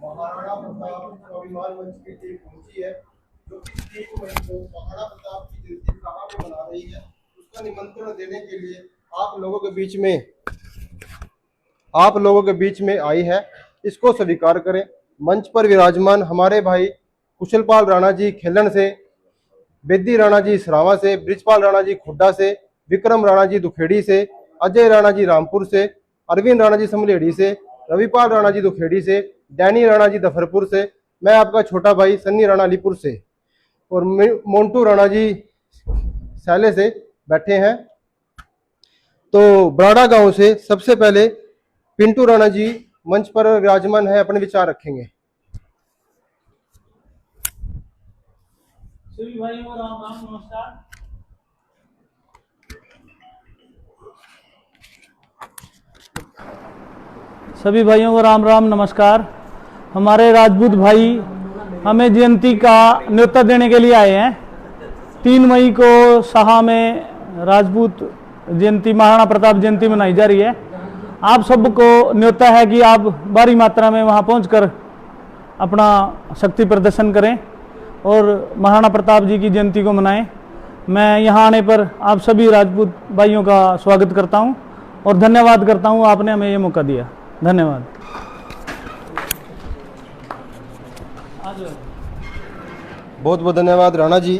महाराणा प्रताप स्वाभिमान मंच की टीम पहुंची है, जो कि 3 मई को महाराणा प्रताप की जयंती कहाँ पे मना रही है, उसका निमंत्रण देने के लिए आप लोगों के बीच में आई है। इसको स्वीकार करें। मंच पर विराजमान हमारे भाई कुशलपाल राणा जी खेलन से, बेदी राणा जी सरावा से, ब्रिजपाल राणा जी खुड्डा से, विक्रम राणा जी दुखेड़ी से, अजय राणा जी रामपुर से, अरविंद राणा जी समलेड़ी से, रविपाल राणा जी दुखेड़ी से, डैनी राणा जी दफरपुर से, मैं आपका छोटा भाई सन्नी राणा अलीपुर से और मोन्टू राणा जी सैले से बैठे हैं। तो बराड़ा गांव से सबसे पहले पिंटू राणा जी मंच पर विराजमान है, अपने विचार रखेंगे। सभी भाइयों को राम राम नमस्कार। सभी भाइयों को राम राम नमस्कार। हमारे राजपूत भाई हमें जयंती का न्योता देने के लिए आए हैं। 3 मई को साहा में राजपूत जयंती, महाराणा प्रताप जयंती मनाई जा रही है। आप सबको न्योता है कि आप भारी मात्रा में वहां पहुंचकर अपना शक्ति प्रदर्शन करें और महाराणा प्रताप जी की जयंती को मनाएं। मैं यहां आने पर आप सभी राजपूत भाइयों का स्वागत करता हूं और धन्यवाद करता हूं, आपने हमें ये मौका दिया। धन्यवाद। बहुत बहुत धन्यवाद राणा जी।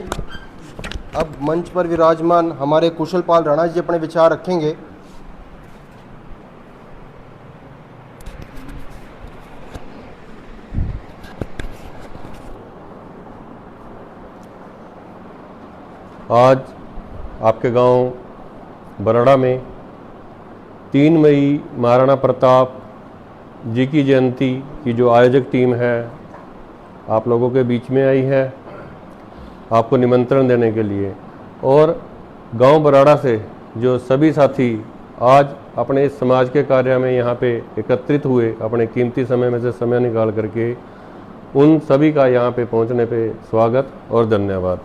अब मंच पर विराजमान हमारे कुशलपाल राणा जी अपने विचार रखेंगे। आज आपके गांव बराड़ा में 3 मई महाराणा प्रताप जी की जयंती की जो आयोजक टीम है आप लोगों के बीच में आई है आपको निमंत्रण देने के लिए, और गांव बराड़ा से जो सभी साथी आज अपने इस समाज के कार्य में यहाँ पे एकत्रित हुए, अपने कीमती समय में से समय निकाल करके, उन सभी का यहाँ पे पहुँचने पे स्वागत और धन्यवाद।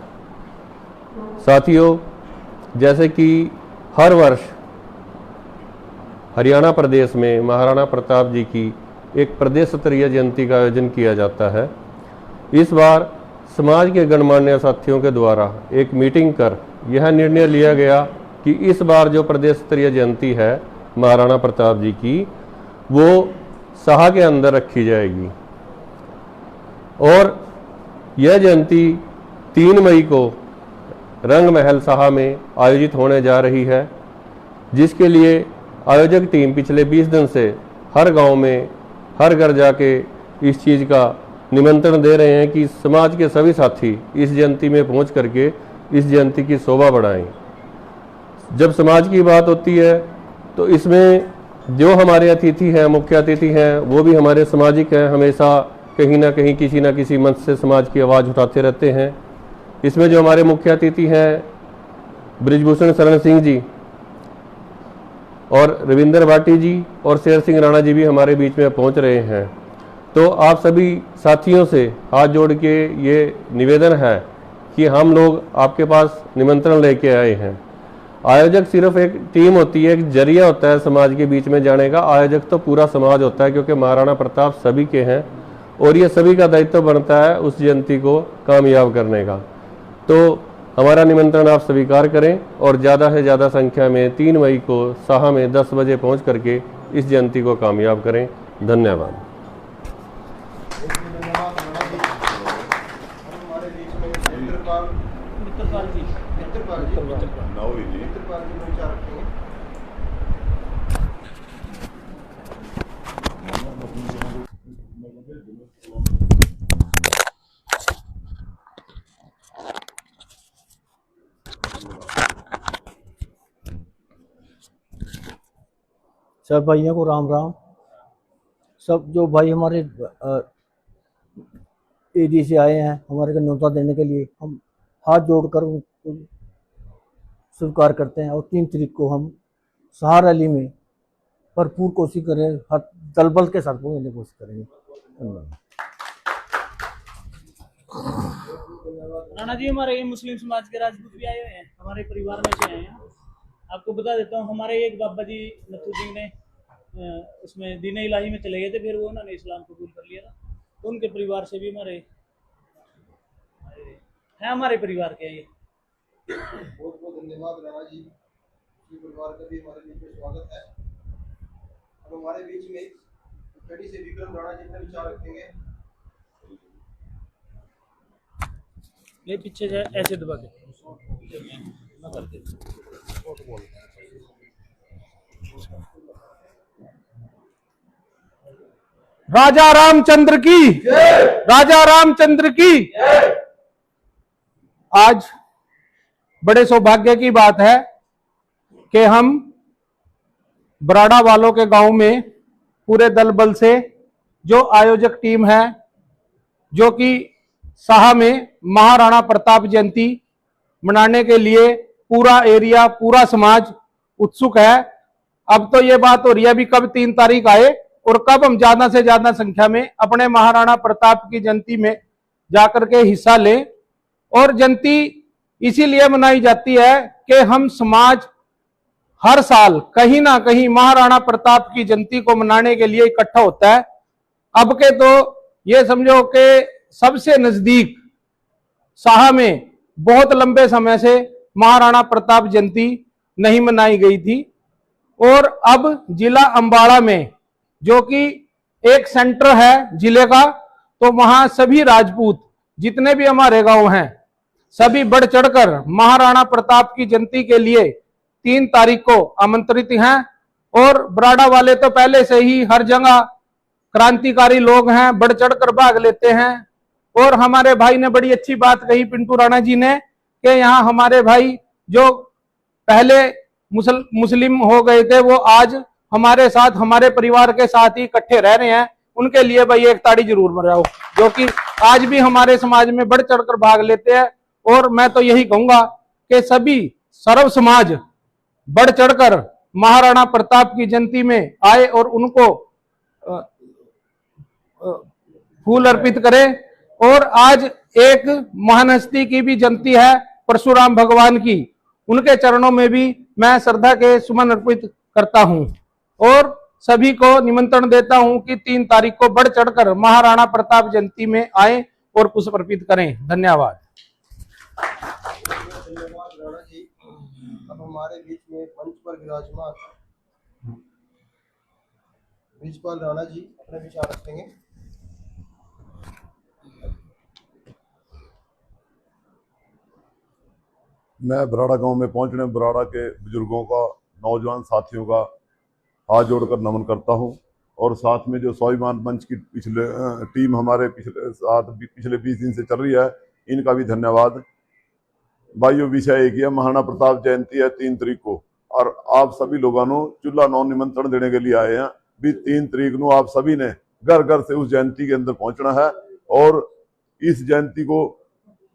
साथियों, जैसे कि हर वर्ष हरियाणा प्रदेश में महाराणा प्रताप जी की एक प्रदेश स्तरीय जयंती का आयोजन किया जाता है। इस बार समाज के गणमान्य साथियों के द्वारा एक मीटिंग कर यह निर्णय लिया गया कि इस बार जो प्रदेश स्तरीय जयंती है महाराणा प्रताप जी की, वो साहा के अंदर रखी जाएगी और यह जयंती 3 मई को रंग महल साहा में आयोजित होने जा रही है, जिसके लिए आयोजक टीम पिछले 20 दिन से हर गांव में हर घर जाके इस चीज़ का निमंत्रण दे रहे हैं कि समाज के सभी साथी इस जयंती में पहुंच करके इस जयंती की शोभा बढ़ाएं। जब समाज की बात होती है तो इसमें जो हमारे अतिथि हैं, मुख्य अतिथि हैं, वो भी हमारे सामाजिक हैं, हमेशा कहीं ना कहीं किसी न किसी मंच से समाज की आवाज़ उठाते रहते हैं। इसमें जो हमारे मुख्य अतिथि हैं ब्रिजभूषण शरण सिंह जी और रविंदर भाटी जी और शेर सिंह राणा जी भी हमारे बीच में पहुंच रहे हैं। तो आप सभी साथियों से हाथ जोड़ के ये निवेदन है कि हम लोग आपके पास निमंत्रण लेके आए हैं। आयोजक सिर्फ एक टीम होती है, एक जरिया होता है समाज के बीच में जाने का। आयोजक तो पूरा समाज होता है, क्योंकि महाराणा प्रताप सभी के हैं और ये सभी का दायित्व बनता है उस जयंती को कामयाब करने का। तो हमारा निमंत्रण आप स्वीकार करें और ज़्यादा से ज़्यादा संख्या में 3 मई को साहा में 10 बजे पहुंच करके इस जयंती को कामयाब करें। धन्यवाद। सब भाइयों को राम राम। सब जो भाई हमारे एडी से आए हैं हमारे को न्योता देने के लिए, हम हाथ जोड़कर उनको स्वीकार करते हैं और 3 तारीख को हम साहा रैली में भरपूर कोशिश करें, हर दल बल के साथ पहुंचने की कोशिश करेंगे। धन्यवाद। राणा जी, हमारे ये मुस्लिम समाज के राजपूत भी आए हुए हैं, हमारे परिवार में से आए हैं। आपको बता देता हूँ, हमारे एक बाबा जी नथु जी ने उसमें दीन इलाही में चले गए थे, फिर वो उन्होंने इस्लाम कबूल कर लिया था। उनके परिवार से भी हमारे हैं, हमारे परिवार के ये। बहुत बहुत धन्यवाद राणा जी, परिवार का भी हमारे बीच में स्वागत है। अब हमारे बीच में खड़ी से विक्रम राणा जी अपने विचार रखेंगे। ये पीछे जाए, ऐसे दबा के राजा रामचंद्र की, राजा रामचंद्र की। आज बड़े सौभाग्य की बात है कि हम बराड़ा वालों के गांव में पूरे दल बल से जो आयोजक टीम है, जो कि साहा में महाराणा प्रताप जयंती मनाने के लिए पूरा एरिया, पूरा समाज उत्सुक है। अब तो ये बात हो रही है भी कब 3 तारीख आए और कब हम ज्यादा से ज्यादा संख्या में अपने महाराणा प्रताप की जयंती में जाकर के हिस्सा लें। और जयंती इसीलिए मनाई जाती है कि हम समाज हर साल कहीं ना कहीं महाराणा प्रताप की जयंती को मनाने के लिए इकट्ठा होता है। अब के तो ये समझो कि सबसे नजदीक साहा में बहुत लंबे समय से महाराणा प्रताप जयंती नहीं मनाई गई थी और अब जिला अंबाला में, जो कि एक सेंटर है जिले का, तो वहां सभी राजपूत जितने भी हमारे गांव हैं सभी बढ़ चढ़कर महाराणा प्रताप की जयंती के लिए 3 तारीख को आमंत्रित हैं। और बराड़ा वाले तो पहले से ही हर जगह क्रांतिकारी लोग हैं, बढ़ चढ़कर भाग लेते हैं। और हमारे भाई ने बड़ी अच्छी बात कही, पिंटू राणा जी ने, कि यहाँ हमारे भाई जो पहले मुस्लिम हो गए थे वो आज हमारे साथ, हमारे परिवार के साथ ही इकट्ठे रह रहे हैं। उनके लिए भाई एक ताड़ी जरूर बजाओ, जो कि आज भी हमारे समाज में बढ़ चढ़कर भाग लेते हैं। और मैं तो यही कहूंगा कि सभी सर्व समाज बढ़ चढ़कर महाराणा प्रताप की जयंती में आए और उनको फूल अर्पित करें। और आज एक महान हस्ती की भी जयंती है, परशुराम भगवान की, उनके चरणों में भी मैं श्रद्धा के सुमन अर्पित करता हूं और सभी को निमंत्रण देता हूं कि 3 तारीख को बढ़ चढ़कर महाराणा प्रताप जयंती में आए और पुष्प अर्पित करें। धन्यवाद। धन्यवाद राणा जी। अब हमारे बीच में मंच पर विराजमान ब्रिजपाल राणा जी अपने विचार रखेंगे। मैं बराड़ा गांव में पहुंचने बराड़ा के बुजुर्गों का, नौजवान साथियों का हाथ जोड़कर नमन करता हूं। और साथ में जो स्वाभिमान मंच की पिछले टीम हमारे पिछले 20 दिन से चल रही है, इनका भी धन्यवाद। भाइयों, विषय एक ही है, महाराणा प्रताप जयंती है 3 तारीख को, और आप सभी लोगों को चूल्हा नौ निमंत्रण देने के लिए आए हैं भी 3 तारीख को आप सभी ने घर घर से उस जयंती के अंदर पहुंचना है। और इस जयंती को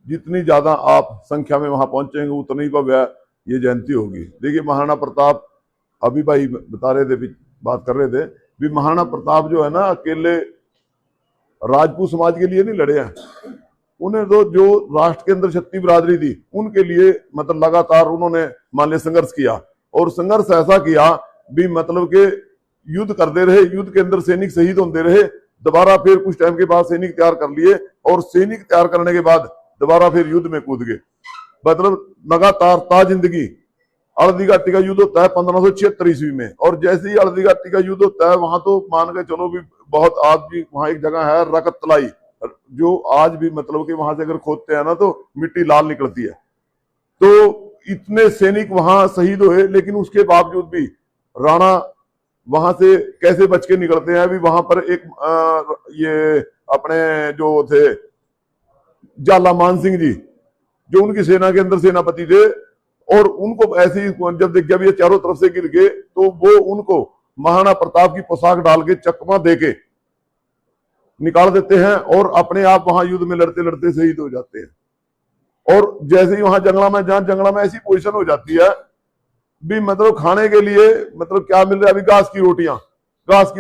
जितनी ज्यादा आप संख्या में वहां पहुंचेंगे उतनी भव्य ये जयंती होगी। देखिए, महाराणा प्रताप, अभी भाई बता रहे थे, बात कर रहे थे भी, महाराणा प्रताप जो है ना, अकेले राजपूत समाज के लिए नहीं लड़े हैं। उन्हें तो जो राष्ट्र के अंदर क्षत्रिय बिरादरी थी उनके लिए मतलब लगातार उन्होंने मान लिया संघर्ष किया। और संघर्ष ऐसा किया भी मतलब के युद्ध करते रहे, युद्ध के अंदर सैनिक शहीद होते रहे, दोबारा फिर कुछ टाइम के बाद सैनिक तैयार कर लिए और सैनिक तैयार करने के बाद दोबारा फिर युद्ध में कूद गए। मतलब लगातार ता जिंदगी। हल्दी घाटी का युद्ध होता है 1576 ईस्वी में, और जैसे ही हल्दी घाटी का युद्ध होता है वहां तो मान के चलो भी बहुत, आज भी वहां एक जगह है रकत तलाई, जो आज भी मतलब कि वहां से अगर खोदते हैं ना तो मिट्टी लाल निकलती है। तो इतने सैनिक वहां शहीद हुए, लेकिन उसके बावजूद भी राणा वहां से कैसे बच के निकलते हैं। अभी वहां पर एक ये अपने जो थे जाला मान सिंह जी, जो उनकी सेना के अंदर सेनापति थे, और उनको ऐसे ही जब देख जब ये चारों तरफ से गिर गए तो वो उनको महाराणा प्रताप की पोशाक डाल के चकमा देके निकाल देते हैं और अपने आप वहां युद्ध में लड़ते लड़ते शहीद हो जाते हैं। और जैसे ही वहां जंगला में ऐसी पोजीशन हो जाती है भी, मतलब खाने के लिए मतलब क्या मिल रहा है, अभी घास की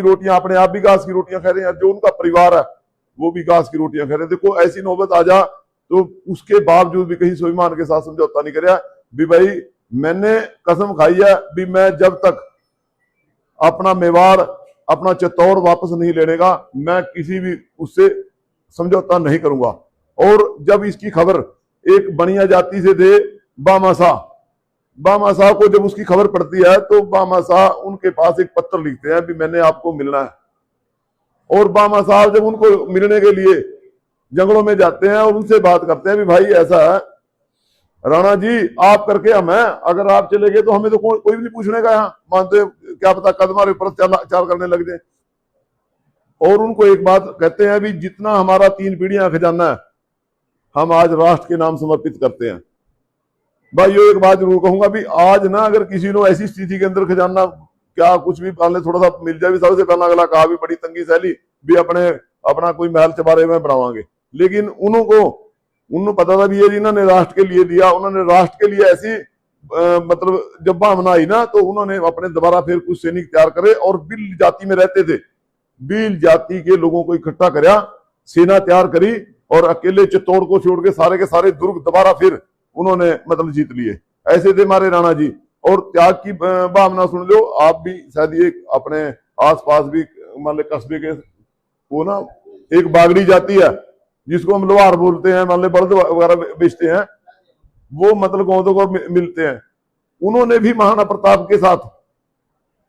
रोटियां अपने आप भी घास की रोटियां खा रहे हैं, जो उनका परिवार है वो भी घास की रोटियां खा रहे हैं। देखो, ऐसी नौबत आ जा तो उसके बावजूद भी कहीं स्वाभिमान के साथ समझौता नहीं कराया भी, भाई मैंने कसम खाई है भी मैं जब तक अपना मेवाड़, अपना चित्तौड़ वापस नहीं लेने का, मैं किसी भी उससे समझौता नहीं करूंगा। और जब इसकी खबर एक बनिया जाति से थे बामा शाह को जब उसकी खबर पड़ती है तो बामा शाह उनके पास एक पत्र लिखते हैं भी मैंने आपको मिलना है। और बामा साहब जब उनको मिलने के लिए जंगलों में जाते हैं और उनसे बात करते हैं भी भाई ऐसा है राणा जी आप करके हम हैं, अगर आप चले गए तो हमें तो कोई भी नहीं पूछने का, यहाँ मानते क्या पता कदम ऊपर चाल करने लग जाए। और उनको एक बात कहते हैं भी जितना हमारा 3 पीढ़ियां खजाना है हम आज राष्ट्र के नाम समर्पित करते हैं। भाई एक बात जरूर कहूंगा भी आज ना अगर किसी ने ऐसी स्थिति के अंदर खजाना क्या कुछ भी पालने थोड़ा सा मिल जाए, सबसे पहला अगला कहा भी बड़ी तंगी सैली भी अपना कोई महल चबारे में बनावांगे। लेकिन उन्होंने पता था भी ये इन्होंने राष्ट्र के लिए दिया, उन्होंने राष्ट्र के लिए ऐसी मतलब जब भावना आई ना तो उन्होंने अपने दोबारा फिर कुछ सैनिक तैयार करे और बिल जाति में रहते थे, बिल जाति के लोगों को इकट्ठा करया, सेना तैयार करी और अकेले चित्तौड़ को छोड़ के सारे दुर्ग दोबारा फिर उन्होंने मतलब जीत लिए। ऐसे थे हमारे राणा जी। और त्याग की भावना सुन लो आप भी, शायद ये अपने आसपास भी मान लो कस्बे के वो ना एक बागड़ी जाती है जिसको हम लोहार बोलते हैं, मान लो बल्द वगैरह बेचते हैं, वो मतलब गौंदों को मिलते हैं। उन्होंने भी महाराणा प्रताप के साथ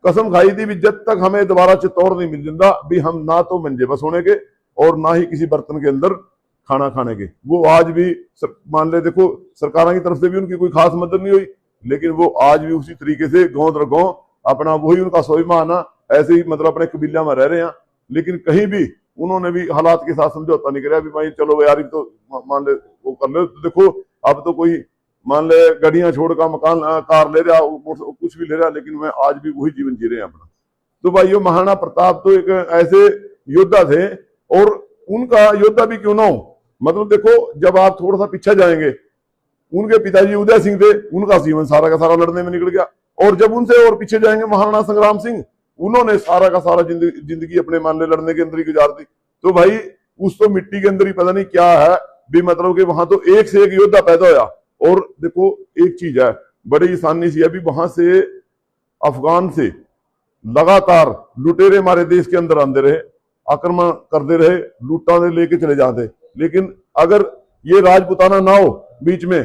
कसम खाई थी भी जब तक हमें दोबारा चित्तौड़ नहीं मिल जिंदा भी हम ना तो मंजे बस होने के और ना ही किसी बर्तन के अंदर खाना खाने के। वो आज भी मान ले देखो सरकारों की तरफ से भी उनकी कोई खास मदद नहीं हुई, लेकिन वो आज भी उसी तरीके से गांव अपना वही उनका स्वाभिमान है, ऐसे ही मतलब अपने कबीला में रह रहे हैं। लेकिन कहीं भी उन्होंने भी हालात के साथ समझौता नहीं कराया भी भाई चलो यार तो मान ले वो कर ले। तो देखो अब तो कोई मान ले गाड़ियां छोड़ का मकान कार ले रहा कुछ भी ले रहा, लेकिन वह आज भी वही जीवन जी रहे हैं अपना। तो भाई ये महाराणा प्रताप तो एक ऐसे योद्धा थे, और उनका योद्धा भी क्यों ना हो, मतलब देखो जब आप थोड़ा सा पीछे जाएंगे उनके पिताजी उदय सिंह थे, उनका जीवन सारा का सारा लड़ने में निकल गया। और जब उनसे और पीछे जाएंगे महाराणा संग्राम सिंह, उन्होंने सारा का सारा जिंदगी अपने मान ले लड़ने के अंदर ही गुजार दी। तो भाई उस तो मिट्टी के अंदर ही पता नहीं क्या है भी, मतलब कि वहां तो एक से एक योद्धा पैदा होया। और देखो एक चीज है बड़ी आसानी सी अभी वहां से अफगान से लगातार लुटेरे हमारे देश के अंदर आते रहे, आक्रमण करते रहे, लूटा ने लेके चले जाते। लेकिन अगर ये राजपुताना ना हो बीच में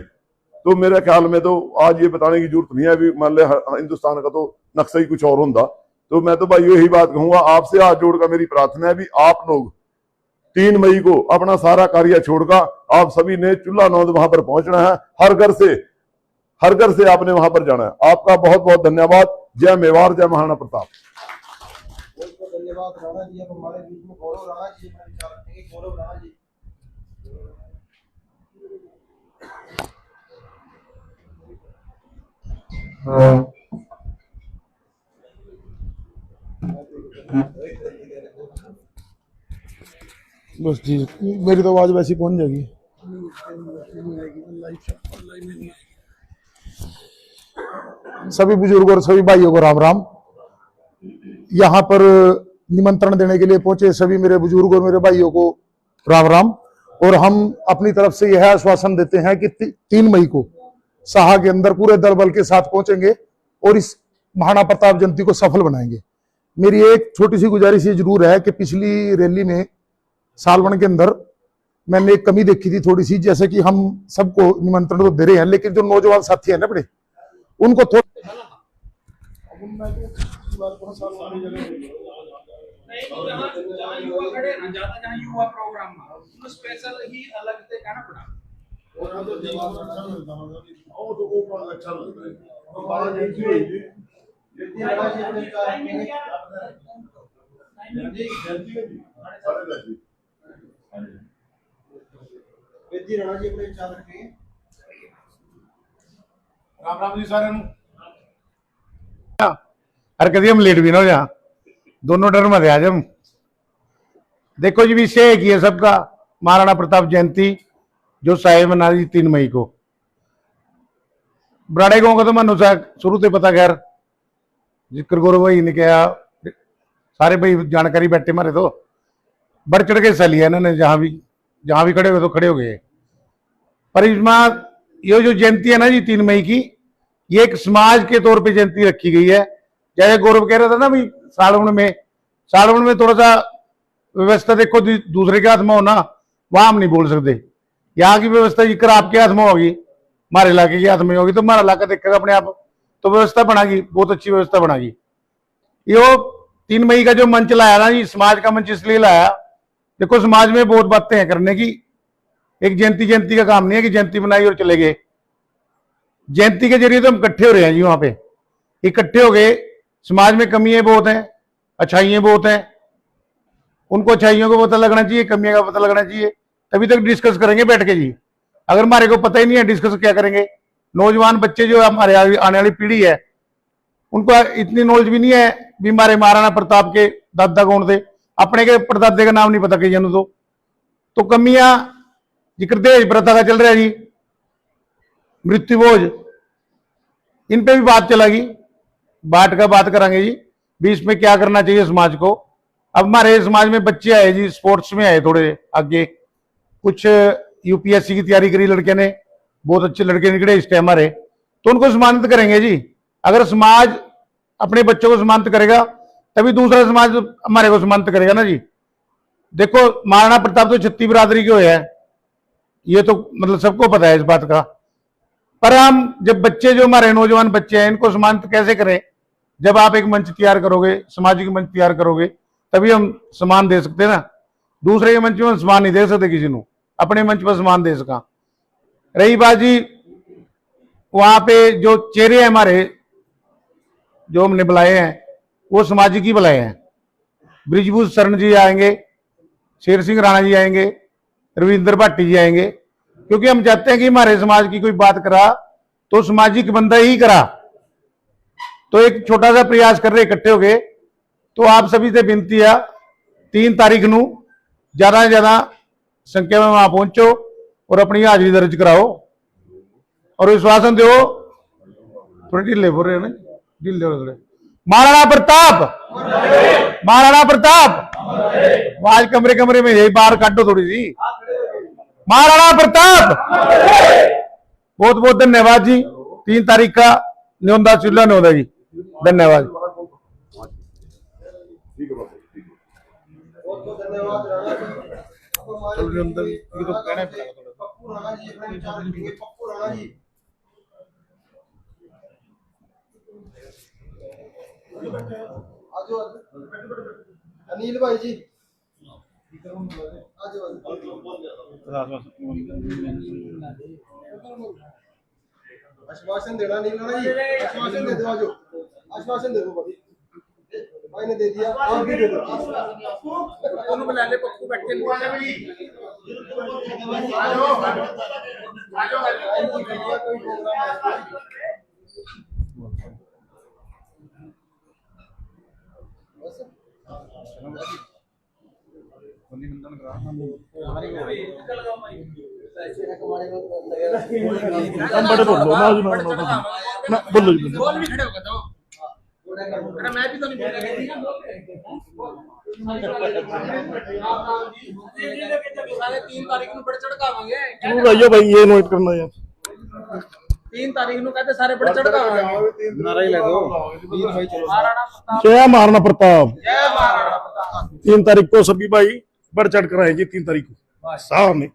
तो मेरे ख्याल में तो आज ये बताने की जरूरत नहीं है अभी मान ले हिंदुस्तान का तो नक्शा ही कुछ और होता। तो मैं तो भाई यही बात कहूंगा, आपसे हाथ जोड़कर मेरी प्रार्थना है भी आप लोग 3 मई को अपना सारा कार्य छोड़कर आप सभी ने चूल्हा नौंद वहां पर पहुंचना है, हर घर से आपने वहां पर जाना है। आपका बहुत बहुत धन्यवाद। जय मेवाड़, जय महाराणा प्रताप। धन्यवाद राणा जी। अब हमारे बीच में गौरव राणा जी अपना विचार रखेंगे। गौरव राणा जी। बस जी मेरी तो आवाज वैसी पहुंच जाएगी। सभी बुजुर्गों और सभी भाइयों को राम राम। यहाँ पर निमंत्रण देने के लिए पहुंचे सभी मेरे बुजुर्गों और मेरे भाइयों को राम राम। और हम अपनी तरफ से यह आश्वासन देते हैं कि 3 मई को साहा के अंदर पूरे दल बल के साथ पहुंचेंगे और इस महाराणा प्रताप जयंती को सफल बनाएंगे। मेरी एक छोटी सी गुजारिश ये जरूर है कि पिछली रैली में सालवन के अंदर मैंने एक कमी देखी थी थोड़ी सी, जैसे कि हम सबको निमंत्रण तो दे रहे हैं लेकिन जो नौजवान साथी है ना बड़े उनको थोड़ा युवा प्रोग्राम में स्पेशल ही अलग से कहना पड़ा। राम राम जी सारे अरे कभी हम लेट भी ना हो जा दोनों डर में आज हम देखो जी विषय एक ही है सबका, महाराणा प्रताप जयंती जो साहे मना दी 3 मई को। बराड़े गांव का तो मनु शुरू से पता, खैर जिक्र गौरव भाई ने कहा, सारे भाई जानकारी बैठे मारे तो बढ़ चढ़ के हिस्सा लिया इन्होंने, जहां भी खड़े हुए तो खड़े हो गए। पर इसमें ये जो जयंती है ना जी 3 मई की, ये एक समाज के तौर पे जयंती रखी गई है। जैसे गौरव कह रहा था ना भाई सालवन में थोड़ा सा व्यवस्था देखो दूसरे के हाथ में हो ना, वहां हम नहीं बोल सकते। यहाँ की व्यवस्था जिक्र आपके हाथ में होगी, हमारे इलाके के हाथ में होगी, तो हमारा इलाका देखेगा अपने आप, तो व्यवस्था बनागी, बहुत अच्छी व्यवस्था बनागी। ये 3 मई का जो मंच लाया ना जी, समाज का मंच इसलिए लाया, देखो समाज में बहुत बातें हैं करने की। एक जयंती का काम नहीं है कि जयंती बनाई और चले गए। जयंती के जरिए तो हम इकट्ठे हो रहे हैं जी, वहां पे इकट्ठे हो गए। समाज में कमियां बहुत हैं, अच्छाइयां बहुत हैं, उनको अच्छाइयों को पता लगना चाहिए, कमियों का पता लगना चाहिए, तभी तक डिस्कस करेंगे बैठ के जी। अगर हमारे को पता ही नहीं है डिस्कस क्या करेंगे। नौजवान बच्चे जो हमारे आने वाली पीढ़ी है, उनको इतनी नॉलेज भी नहीं है भी हमारे महाराणा प्रताप के दादा कौन थे, अपने के परदादे का नाम नहीं पता कई तो कमियां जिक्र दहेज प्रथा का चल रहा है जी, मृत्यु भोज, इन पे भी बात चलेगी, बात करांगे जी भी इसमें क्या करना चाहिए समाज को। अब हमारे समाज में बच्चे आए जी, स्पोर्ट्स में आए थोड़े आगे, कुछ यूपीएससी की तैयारी करी लड़के ने, बहुत अच्छे लड़के निकले इस टाइम हमारे, तो उनको सम्मानित करेंगे जी। अगर समाज अपने बच्चों को सम्मानित करेगा तभी दूसरा समाज हमारे को सम्मानित करेगा ना जी। देखो महाराणा प्रताप तो छत्ती बिरादरी के है, ये तो मतलब सबको पता है इस बात का। पर हम जब बच्चे जो हमारे नौजवान बच्चे हैं, इनको सम्मानित कैसे करें? जब आप एक मंच तैयार करोगे, सामाजिक मंच तैयार करोगे, तभी हम सम्मान दे सकते हैं ना। दूसरे के मंच में हम सम्मान नहीं दे सकते किसी को, अपने मंच पर सम्मान दे सका। रही बात जी वहां पे जो चेहरे हैं हमारे जो हमने बुलाए हैं, वो सामाजिक ही बुलाए हैं। ब्रिजभूषण शरण जी आएंगे, शेर सिंह राणा जी आएंगे, रविंद्र भाटी जी आएंगे, क्योंकि हम चाहते हैं कि हमारे समाज की कोई बात करा तो सामाजिक बंदा ही करा। तो एक छोटा सा प्रयास कर रहे इकट्ठे हो गए, तो आप सभी से विनती है 3 तारीख नू ज्यादा से ज्यादा संख्या में वहां पहुंचो और अपनी हाजिरी दर्ज कराओ और विश्वासन दो। थोड़े ढीले बोल रहे हैं ना, ढीले हो रहे। महाराणा प्रताप, महाराणा प्रताप, आज कमरे कमरे में यही बाहर काटो थोड़ी सी। महाराणा प्रताप, बहुत बहुत धन्यवाद जी। 3 तारीख का न्योंदा चूल्हा न्योंदा जी, धन्यवाद। अनिल भाई जी आश्वासन देना नहीं ना जी, आश्वासन दे दो, आजो आश्वासन दे दो भाई ने दे दिया, आप भी दे दो। दोनों बुला ले, पप्पू बैठ के बोलो जी, बोल भी खड़े होगा तो अरे मैं भी तो नहीं बोल साले 3 तारीख को बढ़ चढ़ कावांगे भैया भाई ये नोट करना है। 3 तारीख को कहते सारे बढ़ चढ़ कावांगे, नारा ही ले दो। महाराणा प्रताप, जय महाराणा प्रताप। जय महाराणा प्रताप। 3 तारीख को सभी भाई बढ़ चढ़ कर आएंगे। 3 तारीख को सामने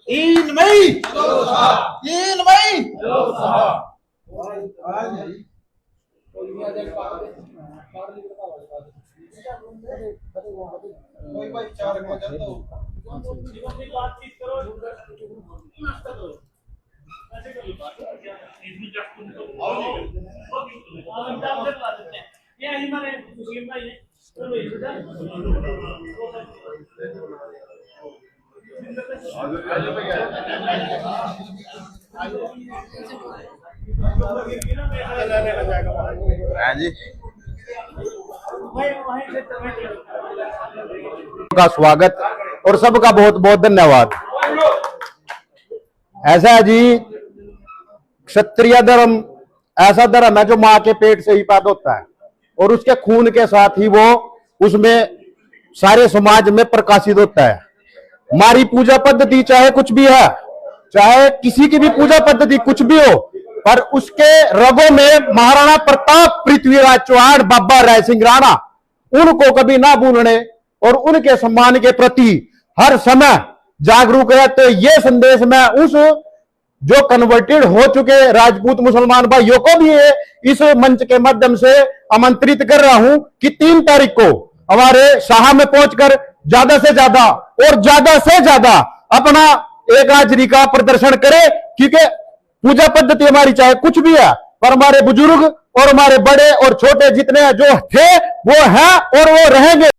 3 मई 3 मई कोई भाई 4 बजे तो का स्वागत और सबका बहुत बहुत धन्यवाद। ऐसा है जी, क्षत्रिय धर्म ऐसा धर्म है जो मां के पेट से ही पैदा होता है और उसके खून के साथ ही वो उसमें सारे समाज में प्रकाशित होता है। हमारी पूजा पद्धति चाहे कुछ भी है, चाहे किसी की भी पूजा पद्धति कुछ भी हो, पर उसके रगों में महाराणा प्रताप, पृथ्वीराज चौहान, बाबा राय सिंह राणा, उनको कभी ना भूलने और उनके सम्मान के प्रति हर समय जागरूक है। तो ये संदेश मैं उस जो कन्वर्टेड हो चुके राजपूत मुसलमान भाइयों को भी इस मंच के माध्यम से आमंत्रित कर रहा हूं कि 3 तारीख को हमारे शाह में पहुंचकर ज्यादा से ज्यादा अपना एक हाजिरी का प्रदर्शन करें, क्योंकि पूजा पद्धति हमारी चाहे कुछ भी है, पर हमारे बुजुर्ग और हमारे बड़े और छोटे जितने जो थे वो हैं और वो रहेंगे।